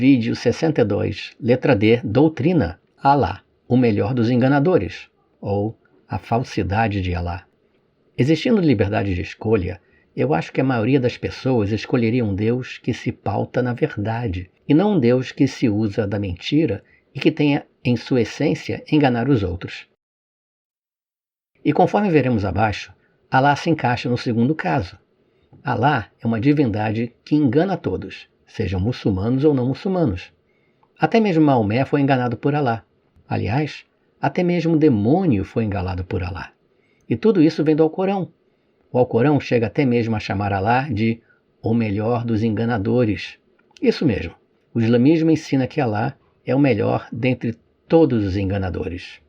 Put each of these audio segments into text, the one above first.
Vídeo 62, letra D, doutrina, Alá, o melhor dos enganadores, ou a falsidade de Alá. Existindo liberdade de escolha, eu acho que a maioria das pessoas escolheria um Deus que se pauta na verdade, e não um Deus que se usa da mentira e que tenha, em sua essência, enganar os outros. E conforme veremos abaixo, Alá se encaixa no segundo caso. Alá é uma divindade que engana a todos, sejam muçulmanos ou não muçulmanos. Até mesmo Maomé foi enganado por Alá. Aliás, até mesmo o demônio foi enganado por Alá. E tudo isso vem do Alcorão. O Alcorão chega até mesmo a chamar Alá de o melhor dos enganadores. Isso mesmo, o islamismo ensina que Alá é o melhor dentre todos os enganadores.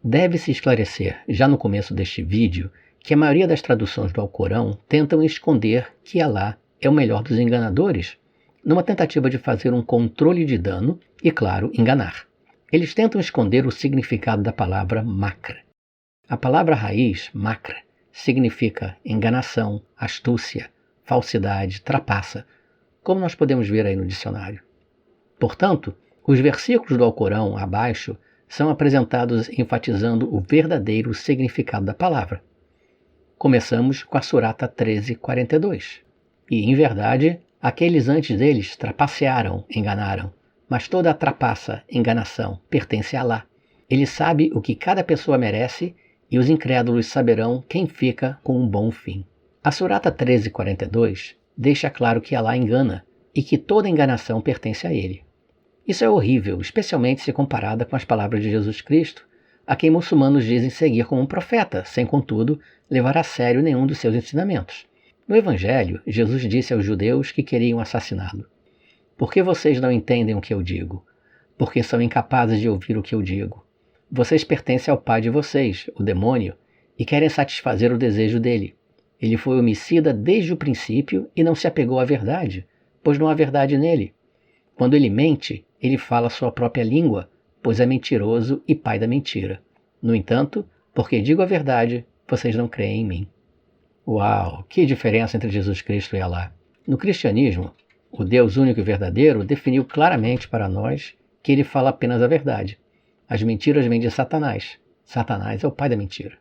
Deve-se esclarecer, já no começo deste vídeo, que a maioria das traduções do Alcorão tentam esconder que Alá é o melhor dos enganadores, numa tentativa de fazer um controle de dano e, claro, enganar. Eles tentam esconder o significado da palavra makr. A palavra raiz, makr, significa enganação, astúcia, falsidade, trapaça, como nós podemos ver aí no dicionário. Portanto, os versículos do Alcorão abaixo são apresentados enfatizando o verdadeiro significado da palavra. Começamos com a Surata 13:42. E, em verdade, aqueles antes deles trapacearam, enganaram, mas toda a trapaça, enganação, pertence a Alá. Ele sabe o que cada pessoa merece e os incrédulos saberão quem fica com um bom fim. A Surata 13:42 deixa claro que Alá engana e que toda enganação pertence a ele. Isso é horrível, especialmente se comparada com as palavras de Jesus Cristo, a quem muçulmanos dizem seguir como um profeta, sem, contudo, levar a sério nenhum dos seus ensinamentos. No Evangelho, Jesus disse aos judeus que queriam assassiná-lo: "Por que vocês não entendem o que eu digo? Porque são incapazes de ouvir o que eu digo. Vocês pertencem ao pai de vocês, o demônio, e querem satisfazer o desejo dele. Ele foi homicida desde o princípio e não se apegou à verdade, pois não há verdade nele. Quando ele mente, ele fala sua própria língua, pois é mentiroso e pai da mentira. No entanto, porque digo a verdade, vocês não creem em mim." Uau, que diferença entre Jesus Cristo e Alá. No cristianismo, o Deus único e verdadeiro definiu claramente para nós que ele fala apenas a verdade. As mentiras vêm de Satanás. Satanás é o pai da mentira.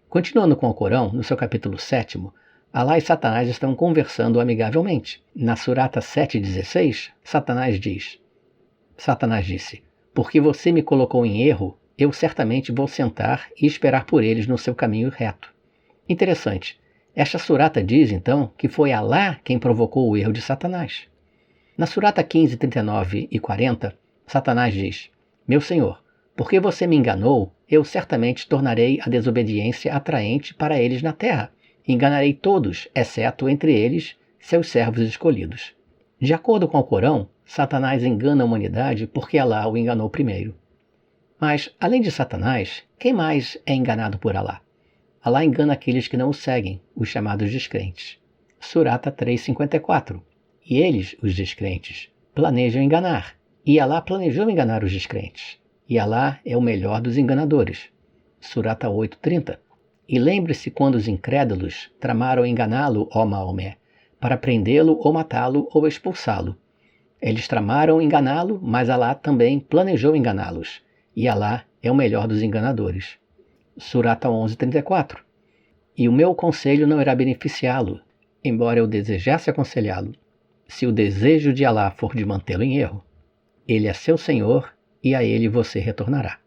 Continuando com o Corão, no seu capítulo 7º, Alá e Satanás estão conversando amigavelmente. Na Surata 7:16, Satanás disse: "Porque você me colocou em erro, eu certamente vou sentar e esperar por eles no seu caminho reto." Interessante. Esta surata diz, então, que foi Alá quem provocou o erro de Satanás. Na Surata 15:39 e 40, Satanás diz: "Meu Senhor, porque você me enganou, eu certamente tornarei a desobediência atraente para eles na terra. Enganarei todos, exceto entre eles, seus servos escolhidos." De acordo com o Corão, Satanás engana a humanidade porque Alá o enganou primeiro. Mas, além de Satanás, quem mais é enganado por Alá? Alá engana aqueles que não o seguem, os chamados descrentes. Surata 3:54. E eles, os descrentes, planejam enganar. E Alá planejou enganar os descrentes. E Alá é o melhor dos enganadores. Surata 8:30. E lembre-se quando os incrédulos tramaram enganá-lo, ó Maomé, para prendê-lo ou matá-lo ou expulsá-lo. Eles tramaram enganá-lo, mas Alá também planejou enganá-los. E Alá é o melhor dos enganadores. Surata 11:34. E o meu conselho não irá beneficiá-lo, embora eu desejasse aconselhá-lo. Se o desejo de Alá for de mantê-lo em erro, ele é seu Senhor e a ele você retornará.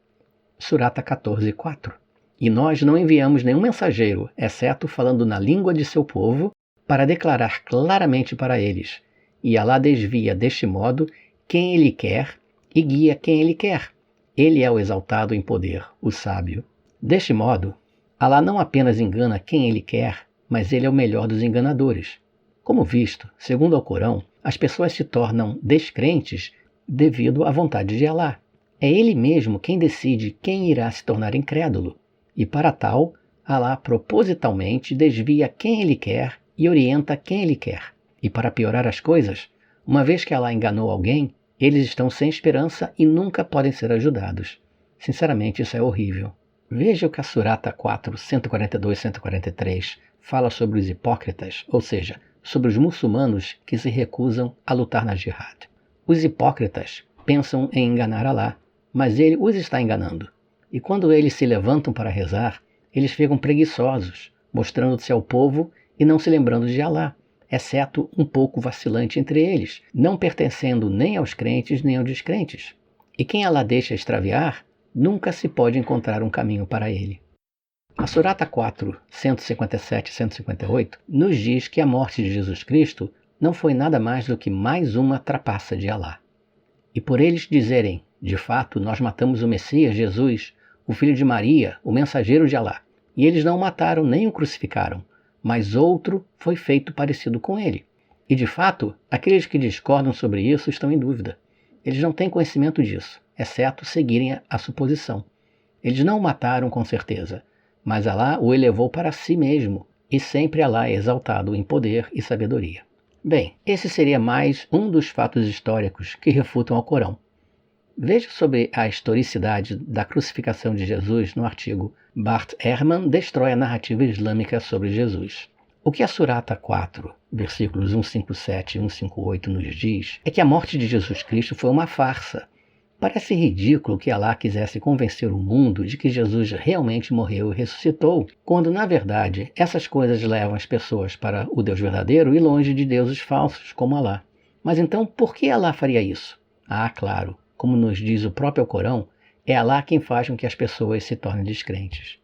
Surata 14:4. E nós não enviamos nenhum mensageiro, exceto falando na língua de seu povo, para declarar claramente para eles. E Alá desvia deste modo quem ele quer e guia quem ele quer. Ele é o exaltado em poder, o sábio. Deste modo, Alá não apenas engana quem ele quer, mas ele é o melhor dos enganadores. Como visto, segundo o Corão, as pessoas se tornam descrentes devido à vontade de Alá. É ele mesmo quem decide quem irá se tornar incrédulo. E para tal, Alá propositalmente desvia quem ele quer e orienta quem ele quer. E para piorar as coisas, uma vez que Alá enganou alguém, eles estão sem esperança e nunca podem ser ajudados. Sinceramente, isso é horrível. Veja o que a Surata 4, 142 e 143 fala sobre os hipócritas, ou seja, sobre os muçulmanos que se recusam a lutar na jihad. Os hipócritas pensam em enganar Alá, mas ele os está enganando. E quando eles se levantam para rezar, eles ficam preguiçosos, mostrando-se ao povo e não se lembrando de Alá, exceto um pouco vacilante entre eles, não pertencendo nem aos crentes nem aos descrentes. E quem Alá deixa extraviar, nunca se pode encontrar um caminho para ele. A Surata 4, 157 e 158 nos diz que a morte de Jesus Cristo não foi nada mais do que mais uma trapaça de Alá. E por eles dizerem, de fato, nós matamos o Messias, Jesus, o filho de Maria, o mensageiro de Alá, e eles não o mataram nem o crucificaram, mas outro foi feito parecido com ele. E de fato, aqueles que discordam sobre isso estão em dúvida. Eles não têm conhecimento disso, exceto seguirem a suposição. Eles não o mataram com certeza, mas Alá o elevou para si mesmo, e sempre Alá é exaltado em poder e sabedoria. Bem, esse seria mais um dos fatos históricos que refutam o Corão. Veja sobre a historicidade da crucificação de Jesus no artigo Bart Ehrman destrói a narrativa islâmica sobre Jesus. O que a Surata 4, versículos 157 e 158 nos diz é que a morte de Jesus Cristo foi uma farsa. Parece ridículo que Alá quisesse convencer o mundo de que Jesus realmente morreu e ressuscitou, quando, na verdade, essas coisas levam as pessoas para o Deus verdadeiro e longe de deuses falsos como Alá. Mas então, por que Alá faria isso? Ah, claro, como nos diz o próprio Alcorão, é Alá quem faz com que as pessoas se tornem descrentes.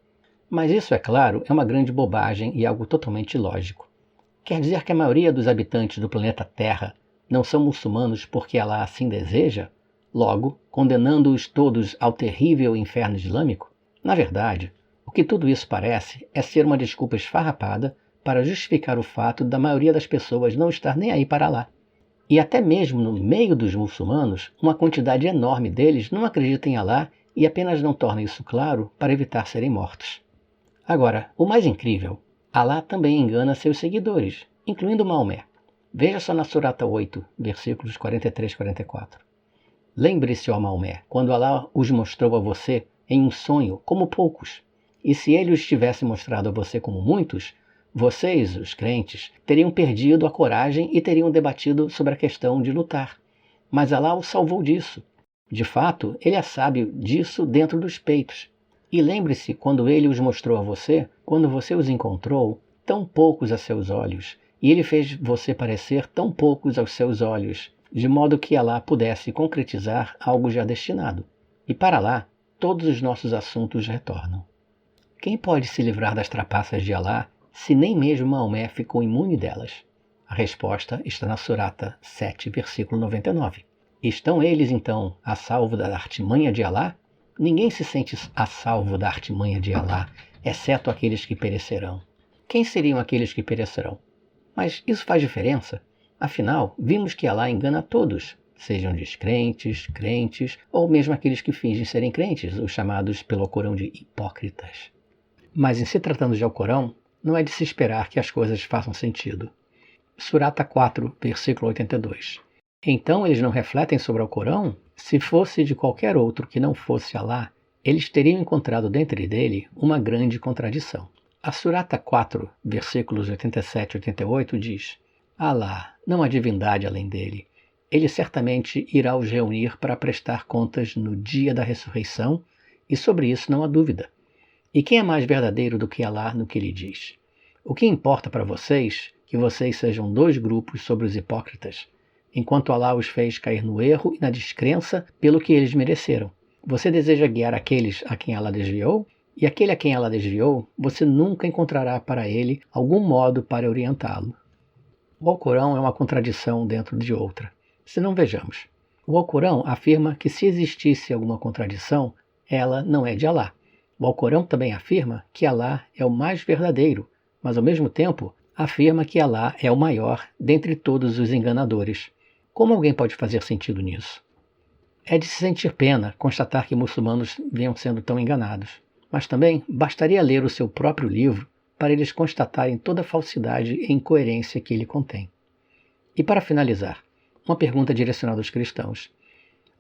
Mas isso, é claro, é uma grande bobagem e algo totalmente ilógico. Quer dizer que a maioria dos habitantes do planeta Terra não são muçulmanos porque Alá assim deseja? Logo, condenando-os todos ao terrível inferno islâmico? Na verdade, o que tudo isso parece é ser uma desculpa esfarrapada para justificar o fato da maioria das pessoas não estar nem aí para Alá. E até mesmo no meio dos muçulmanos, uma quantidade enorme deles não acredita em Alá e apenas não torna isso claro para evitar serem mortos. Agora, o mais incrível, Alá também engana seus seguidores, incluindo Maomé. Veja só na Surata 8, versículos 43 e 44. Lembre-se, ó Maomé, quando Alá os mostrou a você em um sonho como poucos. E se ele os tivesse mostrado a você como muitos, vocês, os crentes, teriam perdido a coragem e teriam debatido sobre a questão de lutar. Mas Alá os salvou disso. De fato, ele é sábio disso dentro dos peitos. E lembre-se quando ele os mostrou a você, quando você os encontrou, tão poucos a seus olhos, e ele fez você parecer tão poucos aos seus olhos, de modo que Alá pudesse concretizar algo já destinado. E para lá, todos os nossos assuntos retornam. Quem pode se livrar das trapaças de Alá, se nem mesmo Maomé ficou imune delas? A resposta está na Surata 7, versículo 99. Estão eles, então, a salvo da artimanha de Alá? Ninguém se sente a salvo da artimanha de Alá, exceto aqueles que perecerão. Quem seriam aqueles que perecerão? Mas isso faz diferença? Afinal, vimos que Alá engana a todos, sejam descrentes, crentes, ou mesmo aqueles que fingem serem crentes, os chamados pelo Alcorão de hipócritas. Mas em se tratando de Alcorão, não é de se esperar que as coisas façam sentido. Surata 4, versículo 82. Então eles não refletem sobre o Alcorão? Se fosse de qualquer outro que não fosse Alá, eles teriam encontrado dentro dele uma grande contradição. A Surata 4, versículos 87 e 88 diz: Alá, não há divindade além dele. Ele certamente irá os reunir para prestar contas no dia da ressurreição, e sobre isso não há dúvida. E quem é mais verdadeiro do que Alá no que ele diz? O que importa para vocês que vocês sejam dois grupos sobre os hipócritas, enquanto Alá os fez cair no erro e na descrença pelo que eles mereceram? Você deseja guiar aqueles a quem Alá desviou? E aquele a quem Alá desviou, você nunca encontrará para ele algum modo para orientá-lo. O Alcorão é uma contradição dentro de outra. Se não vejamos. O Alcorão afirma que se existisse alguma contradição, ela não é de Alá. O Alcorão também afirma que Alá é o mais verdadeiro, mas ao mesmo tempo afirma que Alá é o maior dentre todos os enganadores. Como alguém pode fazer sentido nisso? É de se sentir pena constatar que muçulmanos venham sendo tão enganados. Mas também bastaria ler o seu próprio livro para eles constatarem toda a falsidade e incoerência que ele contém. E para finalizar, uma pergunta direcionada aos cristãos.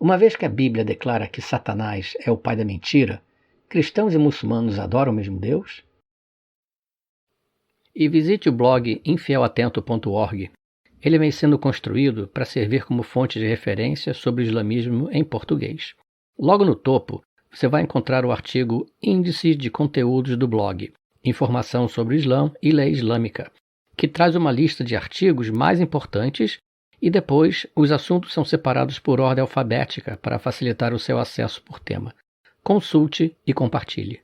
Uma vez que a Bíblia declara que Satanás é o pai da mentira, cristãos e muçulmanos adoram o mesmo Deus? E visite o blog infielatento.org, Ele vem sendo construído para servir como fonte de referência sobre o islamismo em português. Logo no topo, você vai encontrar o artigo Índice de Conteúdos do blog, Informação sobre o Islã e Lei Islâmica, que traz uma lista de artigos mais importantes e depois os assuntos são separados por ordem alfabética para facilitar o seu acesso por tema. Consulte e compartilhe.